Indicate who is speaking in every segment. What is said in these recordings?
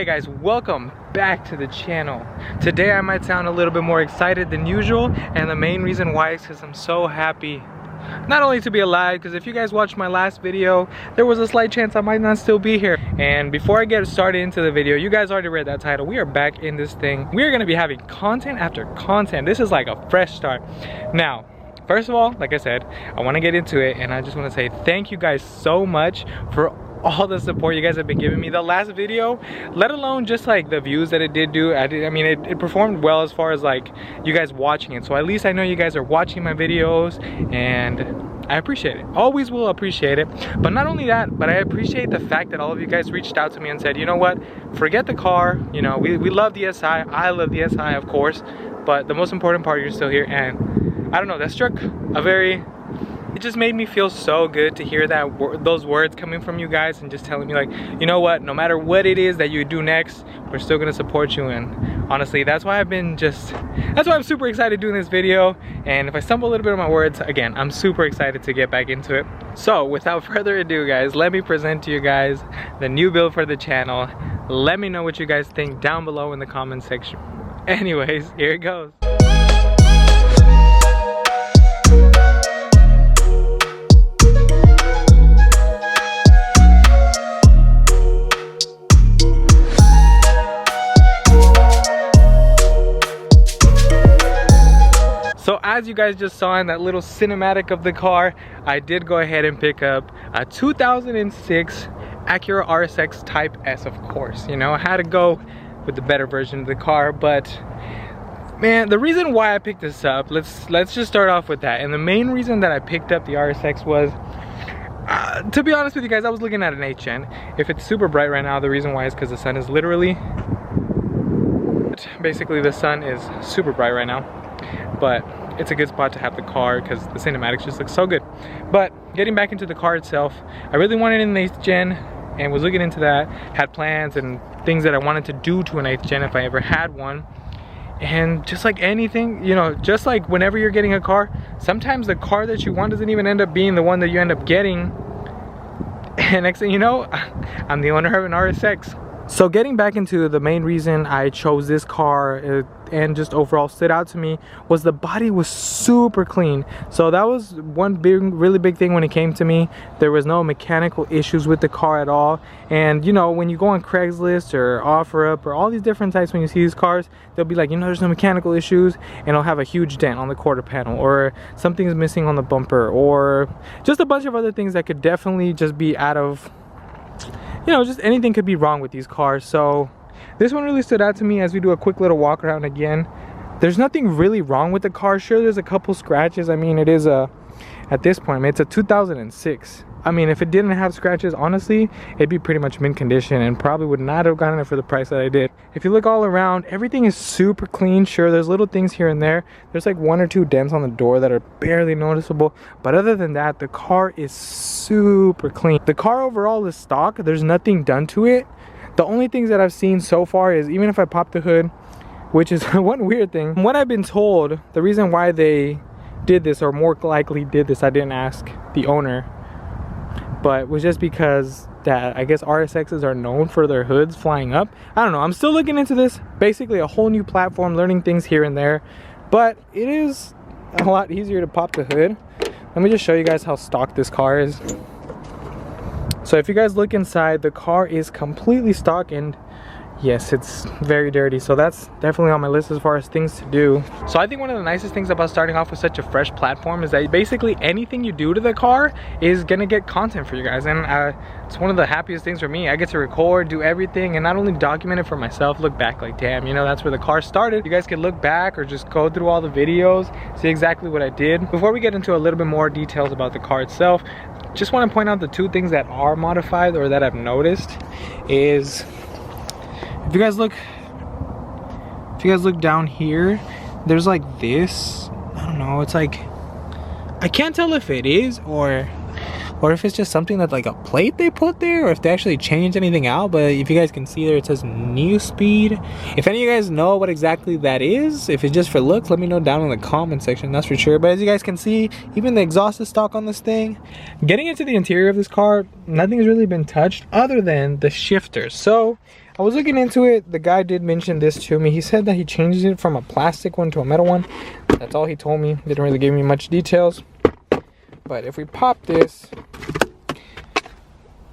Speaker 1: Hey guys, welcome back to the channel. Today I might sound a little bit more excited than usual, and the main reason why is because I'm so happy not only to be alive, because if you guys watched my last video, there was a slight chance I might not still be here. And before I get started into the video, you guys already read that title. We are back in this thing. We are going to be having content after content. This is like a fresh start. Now, first of all, like I said, I want to get into it, and I just want to say thank you guys so much for all the support you guys have been giving me. The last video, let alone just like the views that it did do, I mean it performed well as far as like you guys watching it, so at least I know you guys are watching my videos, and I appreciate it. Always will appreciate it. But not only that, but I appreciate the fact that all of you guys reached out to me and said, you know what, forget the car, you know, we love the SI, I love the SI of course, but the most important part, you're still here. And I don't know, that struck a very, it just made me feel so good to hear that those words coming from you guys, and just telling me like, you know what, no matter what it is that you do next, we're still gonna support you. And honestly, that's why I'm super excited doing this video. And if I stumble a little bit on my words, again, I'm super excited to get back into it. So without further ado guys, let me present to you guys the new build for the channel. Let me know what you guys think down below in the comment section. Anyways, here it goes. So as you guys just saw in that little cinematic of the car, I did go ahead and pick up a 2006 Acura Arce Type S, of course. You know, I had to go with the better version of the car, but man, the reason why I picked this up, let's just start off with that. And the main reason that I picked up the RSX was, to be honest with you guys, I was looking at an 8th gen. If it's super bright right now, the reason why is because the sun is literally, basically the sun is super bright right now. But it's a good spot to have the car because the cinematics just look so good. But getting back into the car itself, I really wanted an 8th gen and was looking into that, had plans and things that I wanted to do to an 8th gen if I ever had one. And just like anything, you know, just like whenever you're getting a car, sometimes the car that you want doesn't even end up being the one that you end up getting. And next thing you know, I'm the owner of an RSX. So getting back into the main reason I chose this car and just overall stood out to me was the body was super clean. So that was one really big thing when it came to me. There was no mechanical issues with the car at all. And you know, when you go on Craigslist or OfferUp or all these different sites, when you see these cars, they'll be like, you know, there's no mechanical issues, and it'll have a huge dent on the quarter panel, or something's missing on the bumper, or just a bunch of other things that could definitely just be out of, you know, just anything could be wrong with these cars. So this one really stood out to me. As we do a quick little walk around again, there's nothing really wrong with the car. Sure, there's a couple scratches. I mean, it is at this point, I mean, it's a 2006. I mean, if it didn't have scratches, honestly, it'd be pretty much mint condition and probably would not have gotten it for the price that I did. If you look all around, everything is super clean. Sure, there's little things here and there. There's like 1 or 2 dents on the door that are barely noticeable. But other than that, the car is super clean. The car overall is stock. There's nothing done to it. The only things that I've seen so far is, even if I pop the hood, which is one weird thing. From what I've been told, the reason why they did this, or more likely did this, I didn't ask the owner, but was just because that I guess RSXs are known for their hoods flying up. I don't know, I'm still looking into this. Basically a whole new platform, learning things here and there, but it is a lot easier to pop the hood. Let me just show you guys how stock this car is. So if you guys look inside, the car is completely stock, and yes, it's very dirty. So that's definitely on my list as far as things to do. So I think one of the nicest things about starting off with such a fresh platform is that basically anything you do to the car is gonna get content for you guys. And it's one of the happiest things for me. I get to record, do everything, and not only document it for myself, look back like, damn, you know, that's where the car started. You guys can look back or just go through all the videos, see exactly what I did. Before we get into a little bit more details about the car itself, just want to point out the 2 things that are modified, or that I've noticed, is if you guys look down here, there's like this, I don't know, it's like, I can't tell if it is or or if it's just something that's like a plate they put there, or if they actually changed anything out. But if you guys can see there, it says new speed. If any of you guys know what exactly that is, if it's just for looks, let me know down in the comment section, that's for sure. But as you guys can see, even the exhaust is stock on this thing. Getting into the interior of this car, nothing's really been touched other than the shifters. So I was looking into it. The guy did mention this to me. He said that he changed it from a plastic one to a metal one. That's all he told me. Didn't really give me much details. But if we pop this,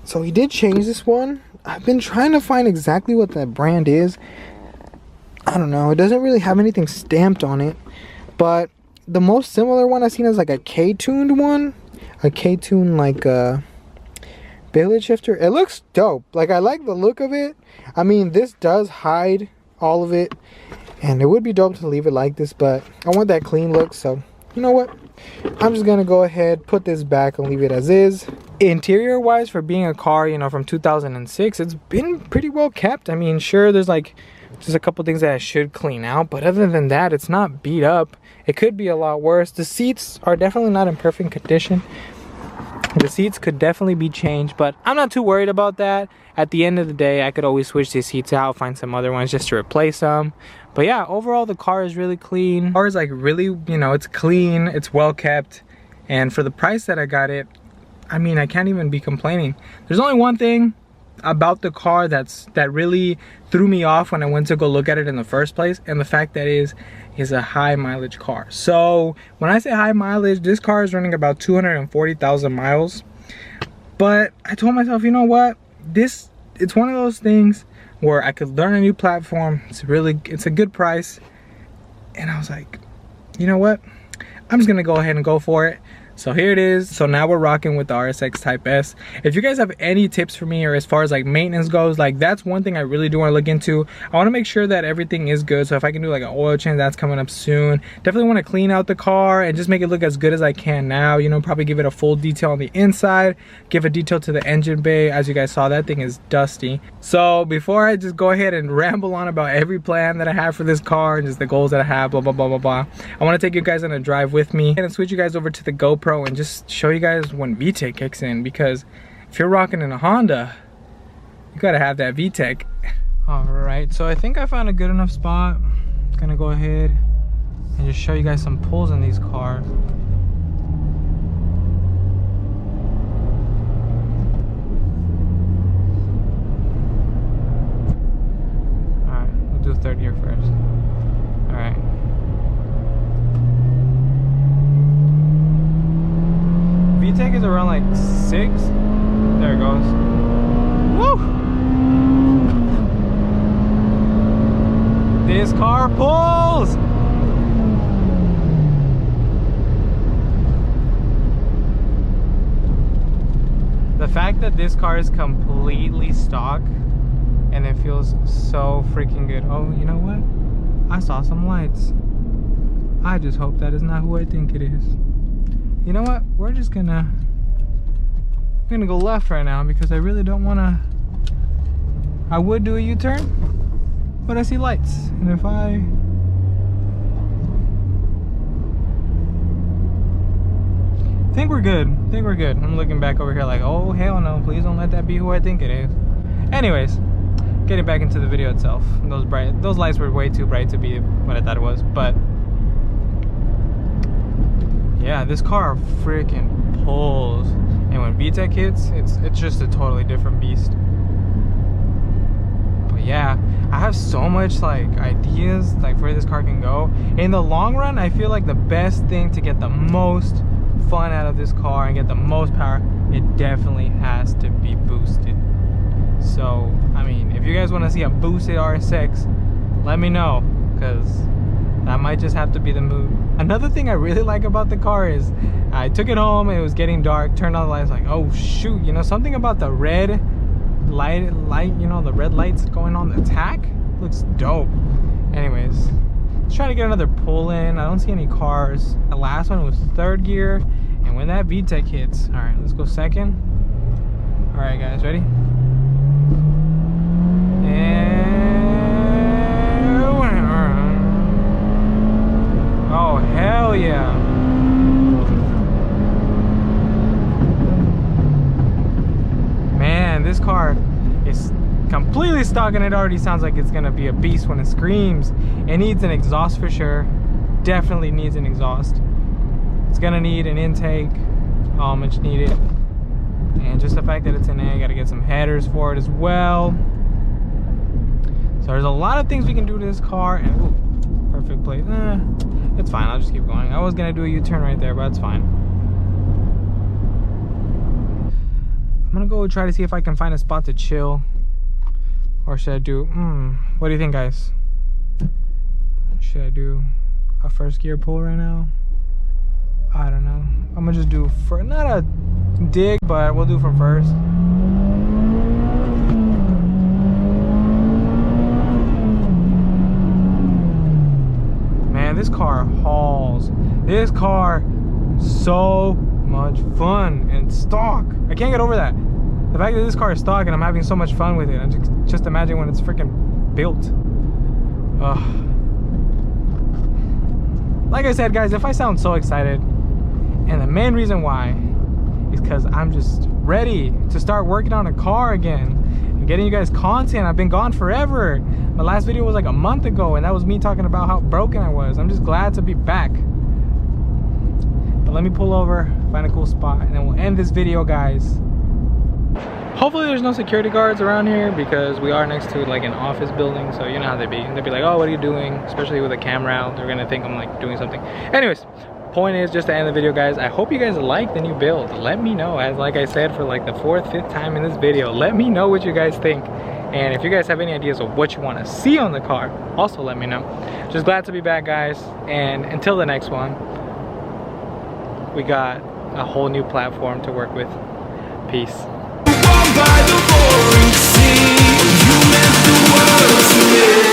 Speaker 1: so he did change this one. I've been trying to find exactly what that brand is. I don't know. It doesn't really have anything stamped on it. But the most similar one I've seen is like a K-tuned one. A K-tuned like billet shifter. It looks dope. Like, I like the look of it. I mean, this does hide all of it, and it would be dope to leave it like this, but I want that clean look. So you know what, I'm just gonna go ahead, put this back and leave it as is. Interior wise, for being a car, you know, from 2006, it's been pretty well kept. I mean, sure, there's like just a couple things that I should clean out, but other than that, it's not beat up. It could be a lot worse. The seats are definitely not in perfect condition. The seats could definitely be changed, but I'm not too worried about that. At the end of the day, I could always switch these seats out, find some other ones just to replace them. But yeah, overall the car is really clean. The car is like really, you know, it's clean, it's well kept, and for the price that I got it, I mean, I can't even be complaining. There's only one thing about the car that really threw me off when I went to go look at it in the first place, and the fact that is a high mileage car. So when I say high mileage, this car is running about 240,000 miles. But I told myself, you know what, it's one of those things where I could learn a new platform. It's a good price, and I was like, you know what, I'm just gonna go ahead and go for it. So here it is. So now we're rocking with the RSX Type S. If you guys have any tips for me, or as far as like maintenance goes, like that's one thing I really do want to look into. I want to make sure that everything is good. So if I can do like an oil change, that's coming up soon. Definitely want to clean out the car and just make it look as good as I can now. You know, probably give it a full detail on the inside, give a detail to the engine bay. As you guys saw, that thing is dusty. So before I just go ahead and ramble on about every plan that I have for this car and just the goals that I have, blah blah blah blah blah, I want to take you guys on a drive with me and switch you guys over to the GoPro and just show you guys when VTEC kicks in, because if you're rocking in a Honda, you gotta have that VTEC. All right, so I think I found a good enough spot. I'm gonna go ahead and just show you guys some pulls in these cars. All right, we'll do third gear first. All right. VTEC is around like 6. There it goes. Woo! This car pulls! The fact that this car is completely stock and it feels so freaking good. Oh, you know what? I saw some lights. I just hope that is not who I think it is. You know what? We're gonna go left right now because I really don't wanna. I would do a U-turn, but I see lights, and if I think we're good. I'm looking back over here like, oh hell no, please don't let that be who I think it is. Anyways, getting back into the video itself. Those lights were way too bright to be what I thought it was, but yeah, this car freaking pulls, and when VTEC hits, it's just a totally different beast. But yeah, I have so much like ideas like where this car can go. In the long run, I feel like the best thing to get the most fun out of this car and get the most power, it definitely has to be boosted. So I mean, if you guys want to see a boosted RSX, let me know, because that might just have to be the move. Another thing I really like about the car is I took it home and it was getting dark, turned on the lights, like, oh shoot, you know, something about the red light, you know, the red lights going on the tack looks dope. Anyways, let's try to get another pull in. I don't see any cars. The last one was third gear, and when that VTEC hits, all right, let's go second. All right guys, ready? Oh hell yeah. stock and it already sounds like it's gonna be a beast when it screams. It needs an exhaust for sure. Definitely needs an exhaust. It's gonna need an intake, much needed. And just the fact that it's an A, gotta get some headers for it as well. So there's a lot of things we can do to this car. And ooh, perfect place. It's fine, I'll just keep going. I was gonna do a U-turn right there, but it's fine. I'm gonna go try to see if I can find a spot to chill. Or should I do, what do you think, guys? Should I do a first gear pull right now? I don't know. I'm gonna just do, for not a dig, but we'll do from first. Man, this car hauls. This car, so much fun and stock. I can't get over that. The fact that this car is stock and I'm having so much fun with it. I just imagine when it's freaking built. Like I said, guys, if I sound so excited, and the main reason why is because I'm just ready to start working on a car again and getting you guys content. I've been gone forever. My last video was like a month ago, and that was me talking about how broken I was. I'm just glad to be back. But let me pull over, find a cool spot, and then we'll end this video, guys. Hopefully there's no security guards around here because we are next to like an office building, so you know how they be. They'd be like, oh, what are you doing? Especially with a camera out, they're gonna think I'm like doing something. Anyways, point is, just to end the video, guys, I hope you guys like the new build. Let me know, as like I said for like the 4th, 5th time in this video, let me know what you guys think. And if you guys have any ideas of what you want to see on the car, also let me know. Just glad to be back, guys, and until the next one, we got a whole new platform to work with. Peace. By the boring sea, you meant the world to me.